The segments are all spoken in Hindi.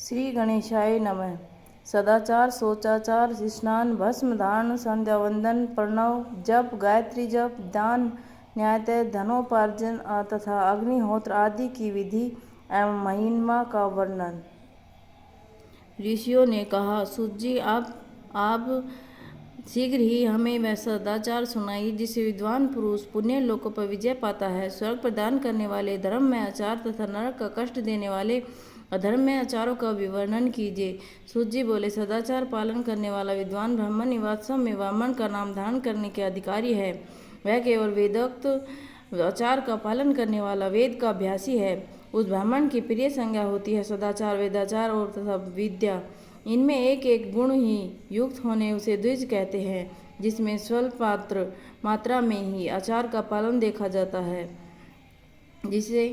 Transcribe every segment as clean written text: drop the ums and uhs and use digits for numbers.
श्री गणेशाय नमः। सदाचार, सोचाचार, स्नान, भस्म धारण, संध्या वंदन, प्रणव जप, गायत्री जप, दान, न्यायतय, धनोपार्जन तथा अग्निहोत्र आदि की विधि एवं महिमा का वर्णन। ऋषियों ने कहा, सूत जी, आप शीघ्र ही हमें वह सदाचार सुनाइए जिससे विद्वान पुरुष पुण्य लोकों पर विजय पाता है। स्वर्ग प्रदान करने वाले धर्म में आचार तथा नरक का कष्ट देने वाले अधर्म में आचारों का विवरण कीजिए। सूत जी बोले, सदाचार पालन करने वाला विद्वान ब्राह्मण वास्तव में ब्राह्मण का नाम धारण करने के अधिकारी है। वह केवल वेदोक्त आचार का पालन करने वाला वेद का अभ्यासी है। उस ब्राह्मण की प्रिय संज्ञा होती है सदाचार, वेदाचार और तथा विद्या। इनमें एक एक गुण ही युक्त होने उसे द्विज कहते हैं, जिसमें स्वल्प मात्रा में ही आचार का पालन देखा जाता है, जिसे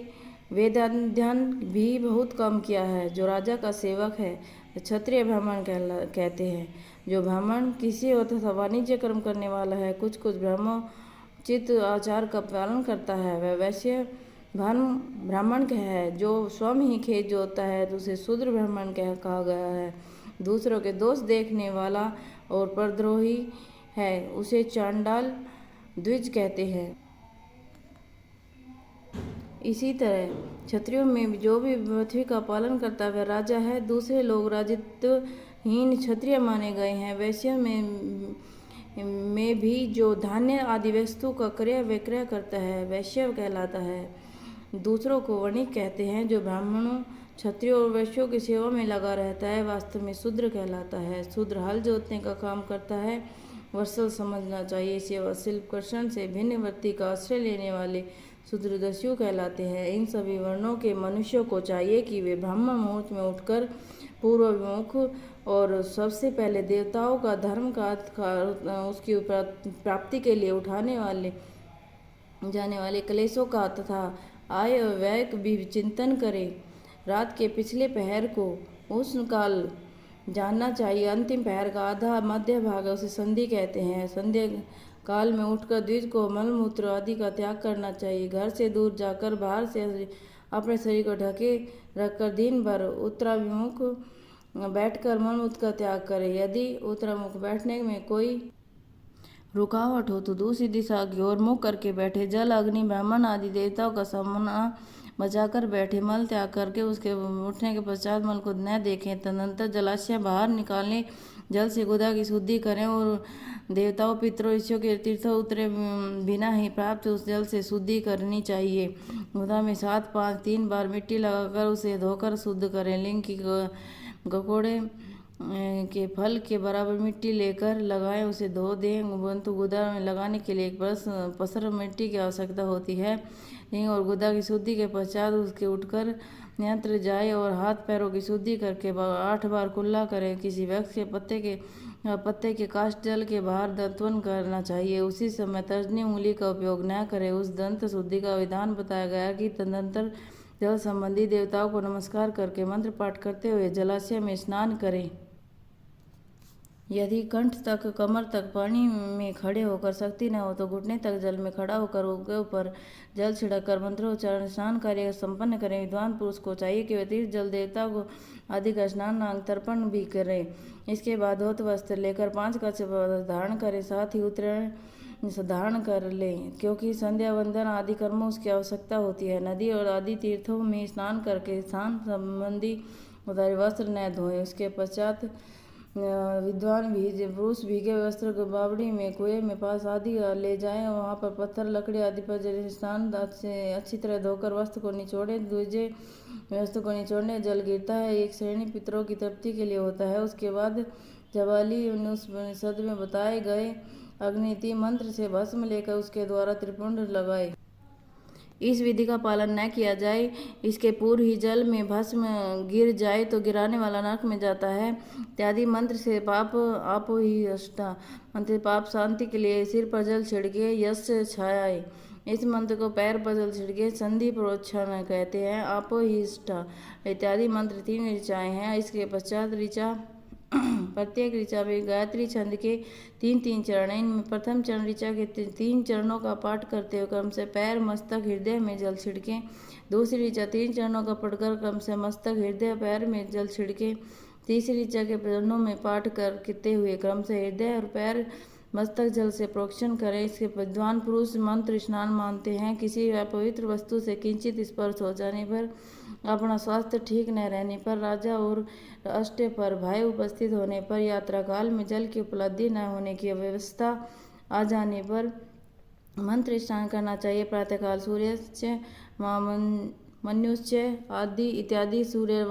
वेदाध्ययन भी बहुत कम किया है। जो राजा का सेवक है क्षत्रिय ब्राह्मण कहते हैं। जो ब्राह्मण कृषि और तथा वाणिज्य कर्म करने वाला है, कुछ ब्रह्मोचित आचार का पालन करता है, वह वैश्य ब्राह्मण है। जो स्वयं ही खेत जोतता है तो उसे शूद्र ब्राह्मण कहा गया है। दूसरों के दोष देखने वाला और परद्रोही है, उसे चांडाल द्विज कहते हैं। इसी तरह क्षत्रियों में जो भी पृथ्वी का पालन करता है वह राजा है। दूसरे लोग राजत्वहीन क्षत्रिय माने गए हैं। वैश्य में भी जो धान्य आदि वस्तु का क्रय विक्रय करता है वैश्य कहलाता है। दूसरों को वणिक कहते हैं। जो ब्राह्मणों, क्षत्रियों और वैश्यों की सेवा में लगा रहता है वास्तव में शूद्र कहलाता है। शूद्र हल जोतने का काम करता है। वर्षल समझना चाहिए। सेवा शिल्प कर्षण से भिन्न वृत्ति का आश्रय लेने वाले शूद्रदस्यु कहलाते हैं। इन सभी वर्णों के मनुष्यों को चाहिए कि वे ब्राह्मण मुहूर्त में उठकर पूर्वमुख और सबसे पहले देवताओं का धर्म का उसकी प्राप्ति के लिए उठाने जाने वाले क्लेशों का तथा आय और व्यय भी चिंतन करें। रात के पिछले पहर को उष्ण काल जानना चाहिए। अंतिम पहर का आधा मध्य भाग उसे संधि कहते हैं। संध्या काल में उठकर द्विज को मलमूत्र आदि का त्याग करना चाहिए। घर से दूर जाकर बाहर से अपने शरीर को ढके रखकर दिन भर उत्तराभिमुख बैठकर मलमूत्र का त्याग करें। यदि उत्तरामुख बैठने में कोई रुकावट हो तो दूसरी दिशा की ओर मुख करके बैठे। जल, अग्नि, ब्राह्मण आदि देवताओं का सामना बचाकर बैठे। मल त्याग करके उसके उठने के पश्चात मल को न देखें। तदनंतर जलाशय बाहर निकालने जल से गुदा की शुद्धि करें और देवताओं, पितरों, ऋषियों के तीर्थ उतरे बिना ही प्राप्त उस जल से शुद्धि करनी चाहिए। गुदा में 7, 5, 3 बार मिट्टी लगाकर उसे धोकर शुद्ध करें। लिंग की गकोड़े के फल के बराबर मिट्टी लेकर लगाएं, उसे धो दें। परंतु गुदा में लगाने के लिए एक पसर मिट्टी की आवश्यकता होती है। लिंग और गुदा की शुद्धि के पश्चात उसके उठकर यंत्र जाए और हाथ पैरों की शुद्धि करके 8 बार कुल्ला करें। किसी वृक्ष के पत्ते के काष्ठ जल के बाहर दंतवन करना चाहिए। उसी समय तर्जनी उंगली का उपयोग न करें। उस दंत शुद्धि का विधान बताया गया कि तदनंतर जल संबंधी देवताओं को नमस्कार करके मंत्र पाठ करते हुए जलाशय में स्नान करें। यदि कंठ तक, कमर तक पानी में खड़े होकर शक्ति न हो तो घुटने तक जल में खड़ा होकर उसके ऊपर जल छिड़ककर मंत्रोच्चारण स्नान कार्य संपन्न करें। विद्वान पुरुष को चाहिए कि वे तीर्थ जल देवता को आदि का स्नान तर्पण भी करें। इसके बाद धोत वस्त्र लेकर 5 कच्छ धारण करें, साथ ही उत्तरायण धारण कर लें, क्योंकि संध्या वंदन आदि कर्मों उसकी आवश्यकता होती है। नदी और आदि तीर्थों में स्नान करके स्थान संबंधी उतारे वस्त्र न धोएं। उसके पश्चात विद्वान पुरुष भीगे वस्त्र को बावड़ी में, कुएं में पास आदि ले जाएं और वहाँ पर पत्थर, लकड़ी आदि पर जल स्नान से अच्छी तरह धोकर वस्त्र को निचोड़ें। दूजे वस्त्र को निचोड़ने जल गिरता है, एक श्रेणी पितरों की तृप्ति के लिए होता है। उसके बाद जवाली उपनिषद में बताए गए अग्निति मंत्र से भस्म लेकर उसके द्वारा त्रिपुंड लगाए। इस विधि का पालन न किया जाए, इसके पूर्व ही जल में भस्म गिर जाए तो गिराने वाला नरक में जाता है। इत्यादि मंत्र से पाप आप ही अष्टा मंत्र पाप शांति के लिए सिर पर जल छिड़के यश छाए। इस मंत्र को पैर पर जल छिड़के संधि प्रोक्षण कहते हैं। आप ही इष्टा इत्यादि मंत्र 3 ऋचाएँ हैं। इसके पश्चात ऋचा प्रत्येक ऋचा में गायत्री छंद के 3-3 चरण हैं। इनमें प्रथम चरण ऋचा के 3 चरणों का पाठ करते हुए क्रम से पैर, मस्तक, हृदय में जल छिड़कें। दूसरी ऋचा 3 चरणों का पढ़कर क्रम से मस्तक, हृदय, पैर में जल छिड़कें। तीसरी ऋचा के चरणों में पाठ करते हुए क्रम से हृदय और पैर, मस्तक जल से प्रोक्षण करें। इसके विद्वान पुरुष मंत्र स्नान मानते हैं। किसी अपवित्र वस्तु से किंचित स्पर्श हो जाने पर, अपना स्वास्थ्य ठीक न रहने पर, राजा और अष्ट पर भाई उपस्थित होने पर, यात्रा काल में जल की उपलब्धि न होने की व्यवस्था आ जाने पर मंत्र स्नान करना चाहिए। प्रातःकाल सूर्यस्य मन्युश्च आदि इत्यादि सूर्य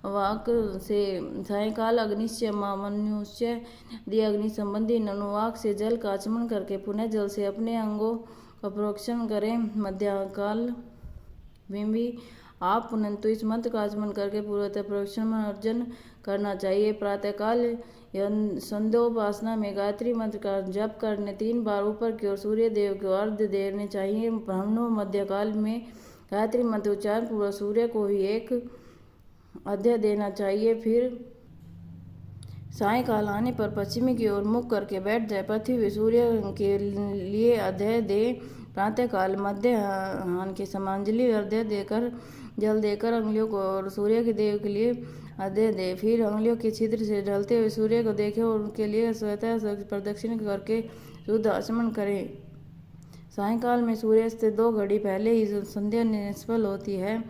वाक से, सायंकाल अग्निश्च मन्युश्च आदि अग्नि संबंधी अनुवाक से जल का आचमन करके पुनः जल से अपने अंगों का प्रोक्षण करें। मध्यकाल में भी आप पुनंतु इस मंत्र का आचमन करके पूर्वतः प्रोक्षण अर्जन करना चाहिए। प्रातःकाल संध्योपासना में गायत्री मंत्र का जप करने 3 बार ऊपर की ओर सूर्य देव को अर्घ्य देने चाहिए। ब्राह्मणों मध्यकाल में गायत्री मंत्र उच्चारण पूर्वक सूर्य को ही एक अर्घ्य देना चाहिए। फिर सायंकाल आने पर पश्चिमी की ओर मुख करके बैठ जाए। पृथ्वी भी सूर्य के लिए अर्घ्य दे। प्रातःकाल मध्याह्न के समांजलि अर्घ्य देकर जल देकर अंगुलियों को और सूर्य के देव के लिए अर्घ्य दे। फिर अंगुलियों के छिद्र से ढलते हुए सूर्य को देखें और उनके लिए स्वतः प्रदक्षिण करके शुद्ध आचमन करें। सायंकाल में सूर्यास्त से 2 घड़ी पहले ही संध्या निष्फल होती है,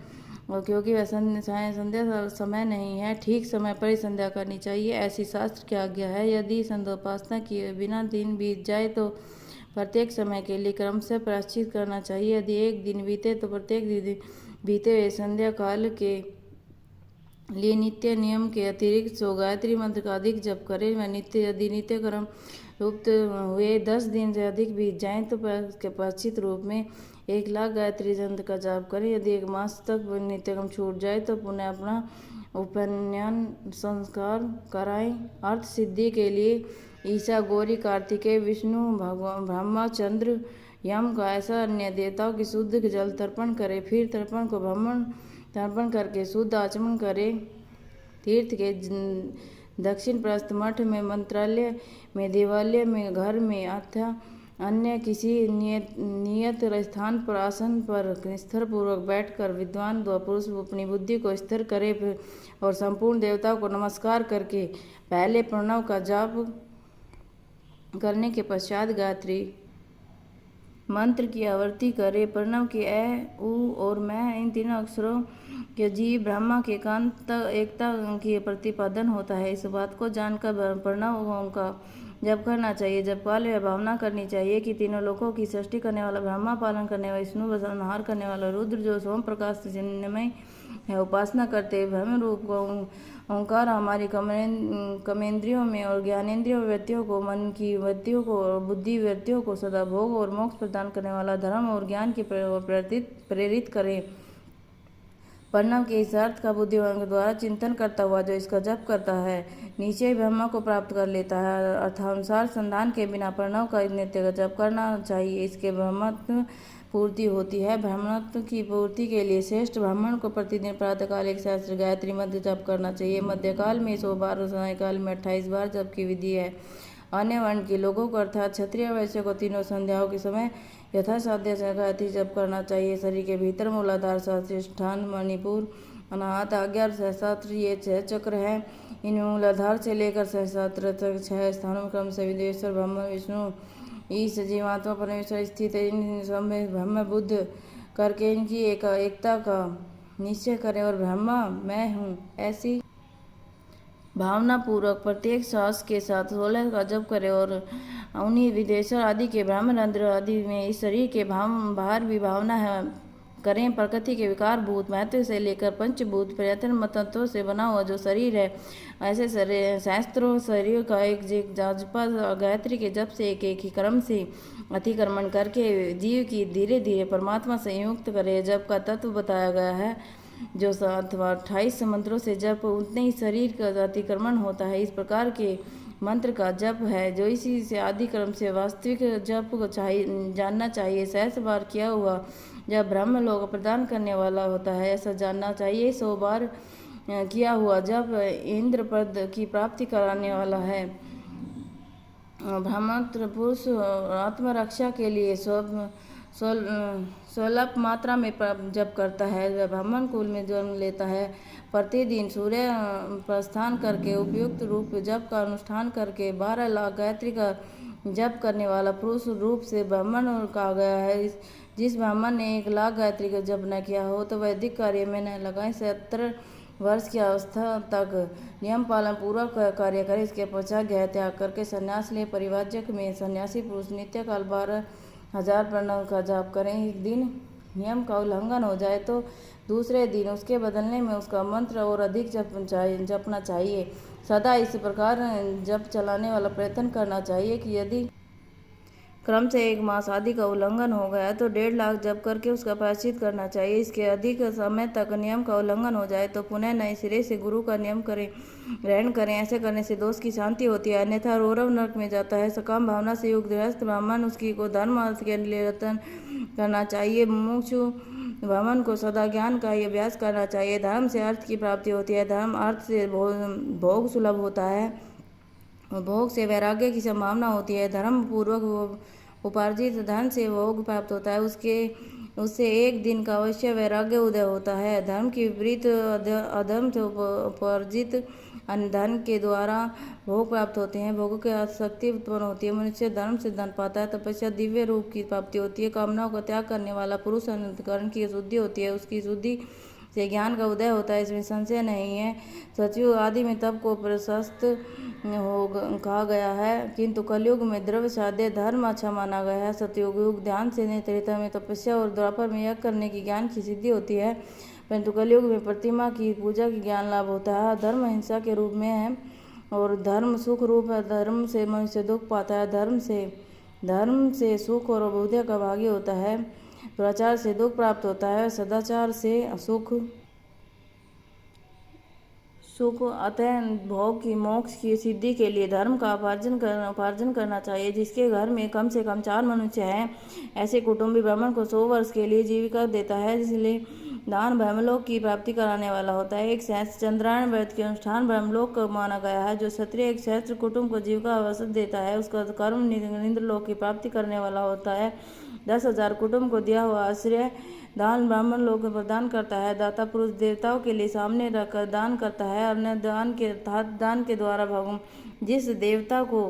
और क्योंकि वह संध्या समय नहीं है, ठीक समय पर ही संध्या करनी चाहिए, ऐसी शास्त्र की आज्ञा है। यदि संध्योपासना किए बिना दिन बीत जाए तो प्रत्येक समय के लिए क्रम से प्रायश्चित करना चाहिए। यदि एक दिन बीते तो प्रत्येक दिन बीते हुए संध्या काल के लिए नित्य नियम के अतिरिक्त सो गायत्री मंत्र का अधिक जप करें। वह यदि नित्य क्रम लुप्त हुए 10 दिन से अधिक बीत जाएं तो उसके प्रायश्चित रूप में 1,00,000 गायत्री मंत्र का जाप करें। यदि 1 मास तक नित्यक्रम छूट जाए तो पुनः अपना उपनयन संस्कार कराएं। अर्थ सिद्धि के लिए ईशा, गौरी, कार्तिकेय, विष्णु, भगवान ब्रह्मा, चंद्र, यम का ऐसा अन्य देवताओं की शुद्ध जल तर्पण करें। फिर तर्पण को ब्राह्मण तर्पण करके शुद्ध आचमन करें। तीर्थ के दक्षिण प्रस्थ मठ में, मंत्रालय में, देवालय में, घर में अथवा अन्य किसी नियत स्थान पर आसन पर स्थिर पूर्वक बैठकर विद्वान पुरुष अपनी बुद्धि को स्थिर करे और संपूर्ण देवताओं को नमस्कार करके पहले प्रणव का जाप करने के पश्चात गायत्री मंत्र की आवृत्ति करे। प्रणव के अ, उ और मैं इन तीनों अक्षरों के जीव ब्रह्मा के एकांत एकता की प्रतिपादन होता है। इस बात को जानकर प्रणवों का जप करना चाहिए। जप काल यह भावना करनी चाहिए कि तीनों लोकों की सृष्टि करने वाला ब्रह्मा, पालन करने वाला विष्णु, संहार करने वाला रुद्र, जो सोम प्रकाश से चिन्मय है, उपासना करते ब्रह्म रूप ओंकार हमारी कर्मेंद्रियों में और ज्ञानेंद्रियों वृत्तियों को, मन की वृत्तियों को और बुद्धि वृत्तियों को सदा भोग और मोक्ष प्रदान करने वाला धर्म और ज्ञान की प्रेरित करे। प्रणव के इस अर्थ का बुद्धिमान द्वारा चिंतन करता हुआ जो इसका जप करता है नीचे ही ब्रह्मा को प्राप्त कर लेता है। अर्थानुसार संधान के बिना प्रणव का नित्य का जप करना चाहिए। इसके ब्रह्मत्व पूर्ति होती है। ब्रह्मत्व की पूर्ति के लिए श्रेष्ठ ब्राह्मण को प्रतिदिन प्रातःकाल 1 सहस्त्र गायत्री मंत्र जप करना चाहिए। मध्यकाल में 100 बार और सायंकाल में 28 बार जप की विधि है। अन्य वर्ण के लोगों को अर्थात क्षत्रिय वैश्य को तीनों संध्याओं के समय यथासाध्य गायत्री जप करना चाहिए। शरीर के भीतर मूलाधार, स्वादिष्ठान, मणिपुर, अनाहत, आज्ञा, सहस्त्र ये 6 चक्र हैं। इन मूलाधार से लेकर सहस्त्र तक 6 स्थानों में क्रम से विदेश्वर ब्रह्म, विष्णु, ईश, जीवात्मा, परमेश्वर स्थित है। इन सब में ब्रह्म बुद्ध करके इनकी एकता का निश्चय करें और ब्रह्मा मैं हूँ ऐसी भावना पूर्वक प्रत्येक श्वास के साथ 16 का जप करें और उन्हीं विदेशर आदि के ब्राह्मण रंध्र आदि में इस शरीर के बाहर भी भावना है करें। प्रकृति के विकार भूत महत्व से लेकर पंचभूत पर्यटन तत्वों से बना हुआ जो शरीर है, ऐसे शास्त्रों शरीर का एक जाजपा गायत्री के जप से एक ही क्रम से अतिक्रमण करके जीव की धीरे धीरे परमात्मा से युक्त करे। जप का तत्व बताया गया है जो अथवा 28 मंत्रों से जप उतने ही शरीर का अतिक्रमण होता है। इस प्रकार के मंत्र का जप है जो इसी से आदि क्रम से वास्तविक जप को जानना चाहिए। सहस्र बार किया हुआ जब ब्रह्म लोक प्रदान करने वाला होता है ऐसा जानना चाहिए। 100 बार किया हुआ जब इंद्र पद की प्राप्ति कराने वाला है। ब्रह्मत्र पुरुष आत्मरक्षा के लिए स्वल्प मात्रा में जप करता है। वह ब्राह्मण कुल में जन्म लेता है। प्रतिदिन सूर्य प्रस्थान करके उपयुक्त रूप जप का अनुष्ठान करके 12 लाख गायत्री का जप करने वाला पुरुष रूप से ब्राह्मण कहा गया है। जिस ब्राह्मण ने 1 लाख गायत्री का जप न किया हो तो वैदिक कार्य में न लगाए 70 वर्ष की अवस्था तक नियम पालन पूर्वक कार्य करे। इसके पश्चात गृह त्याग करके संन्यास ले। परिवाजक में सन्यासी पुरुष नित्य काल 12,000 प्रणव का जाप करें। एक दिन नियम का उल्लंघन हो जाए तो दूसरे दिन उसके बदलने में उसका मंत्र और अधिक जपना चाहिए। सदा इस प्रकार जप चलाने वाला प्रयत्न करना चाहिए कि यदि क्रम से 1 मास आदि का उल्लंघन हो गया तो 1.5 लाख जप करके उसका प्रायश्चित करना चाहिए। इसके अधिक समय तक नियम का उल्लंघन हो जाए तो पुनः नए सिरे से गुरु का नियम ग्रहण करें। ऐसे करने से दोष की शांति होती है, अन्यथा रौरव नरक में जाता है। सकाम भावना से युक्त गृहस्थ ब्राह्मण उसकी को धर्म अर्थ के लिए रतन करना चाहिए। मुमुक्षु ब्राह्मण को सदा ज्ञान का ही अभ्यास करना चाहिए। धर्म से अर्थ की प्राप्ति होती है, धर्म अर्थ से भोग सुलभ होता है, भोग से वैराग्य की संभावना होती है। धर्म पूर्वक उपार्जित धन से भोग प्राप्त होता है, उससे एक दिन का अवश्य वैराग्य उदय होता है। धर्म की विपरीत अधर्म से उपार्जित अन्य धन के द्वारा भोग प्राप्त होते हैं, भोगों की आसक्ति उत्पन्न होती है। मनुष्य धर्म से धन पाता है, तपस्या दिव्य रूप की प्राप्ति होती है। कामनाओं का त्याग करने वाला पुरुष अंतःकरण की शुद्धि होती है, उसकी शुद्धि से ज्ञान का उदय होता है, इसमें संशय नहीं है। सतयुग आदि में तप को प्रशस्त कहा गया है, किंतु कलयुग में द्रव्य साध्य धर्म अच्छा माना गया है। सतयुग ध्यान से, त्रेता में तपस्या और द्वापर में यज्ञ करने की ज्ञान की सिद्धि होती है, परंतु कलयुग में प्रतिमा की पूजा की ज्ञान लाभ होता है। धर्म हिंसा के रूप में है और धर्म सुख रूप है। धर्म से मनुष्य दुख पाता है, धर्म से सुख और बुद्धि का भागी होता है। दुराचार से दुख प्राप्त होता है, सदाचार से सुख अतः भोग की मोक्ष की सिद्धि के लिए धर्म का उपार्जन करना चाहिए। जिसके घर में कम से कम 4 मनुष्य हैं, ऐसे कुटुंबी ब्राह्मण को 100 वर्ष के लिए जीविका देता है, इसलिए दान ब्रह्मलोक की प्राप्ति कराने वाला होता है। एक सहस्त्र चंद्रायण व्रत के अनुष्ठान ब्रह्मलोक को माना गया है। जो क्षत्रिय एक सहस्त्र कुटुंब को जीविका अवसर देता है, उसका कर्म इंद्रलोक की प्राप्ति करने वाला होता है। 10,000 कुटुंब को दिया हुआ आश्रय दान ब्राह्मण लोक प्रदान करता है। दाता पुरुष देवताओं के लिए सामने रखकर दान करता है। अन्य दान के द्वारा जिस देवता को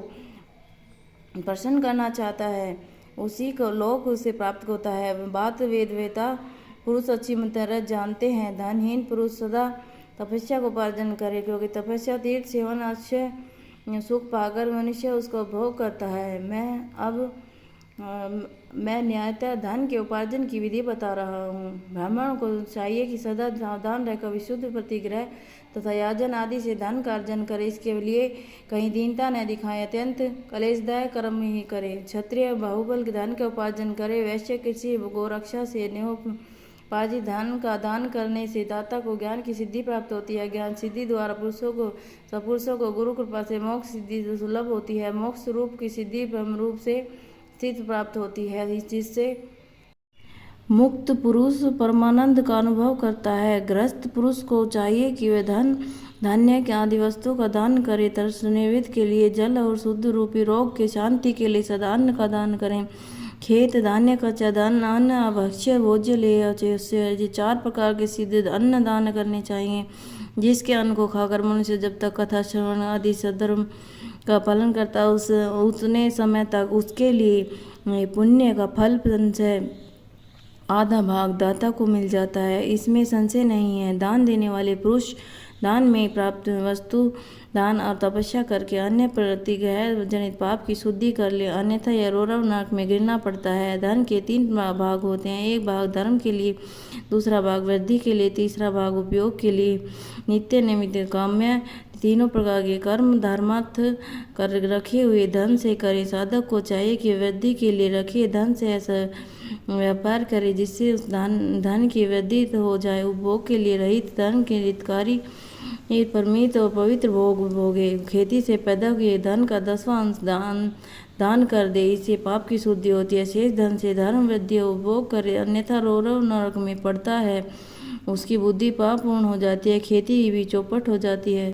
प्रसन्न करना चाहता है उसी को लोक उसे प्राप्त होता है। बात वेदवेता पुरुष अच्छी तरह जानते हैं। धनहीन पुरुष सदा तपस्या को उपार्जन करे, क्योंकि तपस्या तीर्थ सेवन अच्छे सुख पाकर मनुष्य उसको भोग करता है। मैं न्यायतः धन के उपार्जन की विधि बता रहा हूँ। ब्राह्मण को चाहिए कि सदा सावधान रहकर विशुद्ध प्रतिग्रह तथा याजन आदि से धन का अर्जन करे। इसके लिए कहीं दीनता न दिखाए, अत्यंत कलेशदायक कर्म ही करे। क्षत्रिय बाहुबल धन का उपार्जन करे। वैश्य कृषि गोरक्षा से नेहोपार्जित धन का दान करने से दाता को ज्ञान की सिद्धि प्राप्त होती है। ज्ञान सिद्धि द्वारा सपुरुषों को गुरु कृपा से मोक्ष सिद्धि सुलभ होती है। मोक्ष रूप की सिद्धि ब्रह्म रूप से स्थिति प्राप्त होती है, जिससे मुक्त पुरुष परमानंद का अनुभव करता है। गृहस्थ पुरुष को चाहिए कि वे धान्य के आदि वस्तु का दान करे। तरस नैवेद्य के लिए जल और शुद्ध रूपी रोग के शांति के लिए सदा अन्न का दान करें। खेत धान्य कच्चा दान अन्न भक्ष्य भोज्य ले 4 प्रकार के सिद्ध अन्न दान करने चाहिए, जिसके अन्न को खाकर मनुष्य जब तक कथा श्रवण आदि सद्धर्म का पालन करता है उतने समय तक उसके लिए पुण्य का फल संचय आधा भाग दाता को मिल जाता है, इसमें संशय नहीं है। दान देने वाले पुरुष दान में प्राप्त वस्तु दान और तपस्या करके अन्य प्रतिग्रह जनित पाप की शुद्धि कर ले, अन्यथा यह रौरव नरक में गिरना पड़ता है। धन के 3 भाग होते हैं, एक भाग धर्म के लिए, दूसरा भाग वृद्धि के लिए, तीसरा भाग उपयोग के लिए। नित्य निमित्त काम्य तीनों प्रकार के कर्म धर्मार्थ कर रखे हुए धन से करे। साधक को चाहिए कि वृद्धि के लिए रखे धन से ऐसा व्यापार करे जिससे उस धन की वृद्धि हो जाए। उपभोग के लिए रहित धन के हितकारी परमित और पवित्र भोग भोगे। खेती से पैदा किए धन का 10वां अंश दान कर दे, इससे पाप की शुद्धि होती है। शेष धन से धर्म वृद्धि उपभोग करे, अन्यथा रौरव नरक में पड़ता है। उसकी बुद्धि पापपूर्ण हो जाती है, खेती भी चौपट हो जाती है।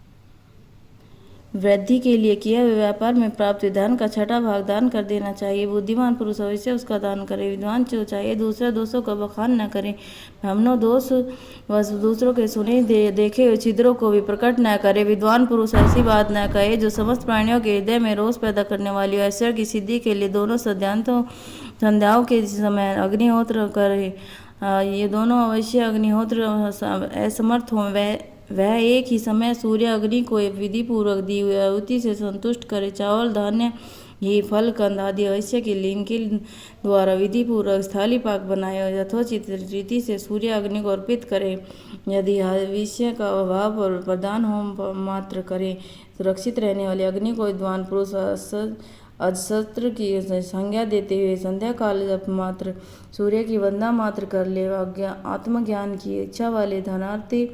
वृद्धि के लिए किए हुए व्यापार में प्राप्त धन का 6वां भाग दान कर देना चाहिए। बुद्धिमान पुरुष अवश्य उसका दान करे। विद्वान जो चाहिए दूसरे दोषों का बखान न करे। ब्राह्मणों दोष वश दूसरों के सुने देखे हुए छिद्रों को भी प्रकट न करे। विद्वान पुरुष ऐसी बात न कहे जो समस्त प्राणियों के हृदय में रोष पैदा करने वाली। ऐश्वर्य की सिद्धि के लिए दोनों संध्याओं के समय अग्निहोत्र करे। ये दोनों अवश्य अग्निहोत्र असमर्थ हों। वह एक ही समय सूर्य अग्नि को विधि पूर्वक दी हुई आहुति से संतुष्ट करे। चावल धान्य घी फल कंद आदि अवश्य के लिंग के द्वारा विधि पूर्वक थाली पाक बनाए और यथोचित रीति से सूर्य अग्नि को अर्पित करे। यदि विषय का अभाव और प्रदान होम मात्र करे, सुरक्षित रहने वाली अग्नि को विद्वान पुरुष अजशस्त्र की संज्ञा देते हुए संध्या काल जप मात्र सूर्य की वंदना मात्र कर ले। आत्मज्ञान की इच्छा वाले धनार्थी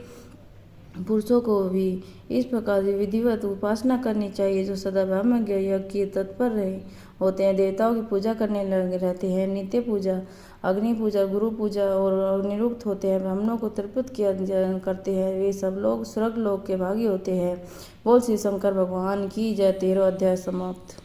पुरुषों को भी इस प्रकार की विधिवत उपासना करनी चाहिए जो सदा ब्रह्म यज्ञ के तत्पर रहे होते हैं। देवताओं की पूजा करने लगे रहते हैं। नित्य पूजा, अग्नि पूजा, गुरु पूजा और निरुक्त होते हैं। ब्राह्मणों को तृप्त किया करते हैं। वे सब लोग स्वर्ग लोक के भागी होते हैं। बोल श्री शंकर भगवान की जय। 13वां अध्याय समाप्त।